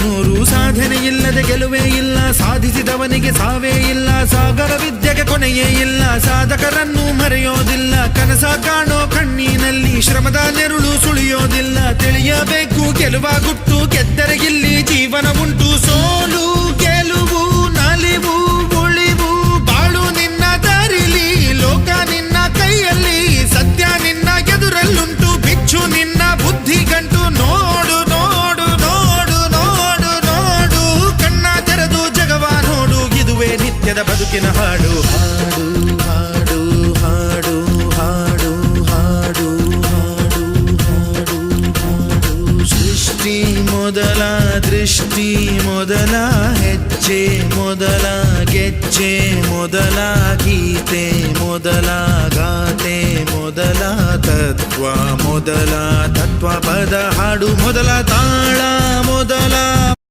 ನೂರು ಸಾಧನೆ ಇಲ್ಲದೆ ಗೆಲುವೇ ಇಲ್ಲ, ಸಾಧಿಸಿದವನಿಗೆ ಸಾವೇ ಇಲ್ಲ, ಸಾಗರ ವಿದ್ಯೆಗೆ ಕೊನೆಯೇ ಇಲ್ಲ, ಸಾಧಕರನ್ನು ಮರೆಯೋದಿಲ್ಲ, ಕನಸ ಕಾಣೋ ಕಣ್ಣಿನಲ್ಲಿ ಶ್ರಮದ ನೆರುಳು ಸುಳಿಯೋದಿಲ್ಲ, ತಿಳಿಯಬೇಕು ಗೆಲುವ ಗುಟ್ಟು, ಗೆದ್ದರೆ ಇಲ್ಲಿ ಜೀವನ ಉಂಟು, ಸೋಲು ಗೆಲುವು ನಲಿವು ಉಳಿವು ಬಾಳು ನಿನ್ನ ದಾರಿಲಿ, ಲೋಕ ನಿನ್ನ ಕೈಯಲ್ಲಿ, ಸತ್ಯ ನಿನ್ನ ಎದುರಲ್ಲುಂಟು, ಬಿಚ್ಚು ನಿನ್ನ ಬುದ್ಧಿ ಗಂಟು, ನೋಡು ನೋಡು ನೋಡು ನೋಡು ನೋಡು, ಕಣ್ಣ ತೆರೆದು ಜಗವ ನೋಡು, ಇದುವೇ ನಿತ್ಯದ ಬದುಕಿನ ಹಾಡು. ಹಾಡು ಹಾಡು ಹಾಡು ಹಾಡು ಹಾಡು ಹಾಡು ಹಾಡು ಸೃಷ್ಟಿ ಮೊದಲ ದೃಷ್ಟಿ ಮೊದಲ ಹೆಜ್ಜೆ ಮೊದಲ ಗೆಜ್ಜೆ ಮೊದಲ ಗೀತೆ ಮೊದಲ ಗಾತೆ ಮೊದಲ ತತ್ವ ಮೊದಲ ತತ್ವ ಪದ ಹಾಡು ಮೊದಲ ತಾಳ ಮೊದಲ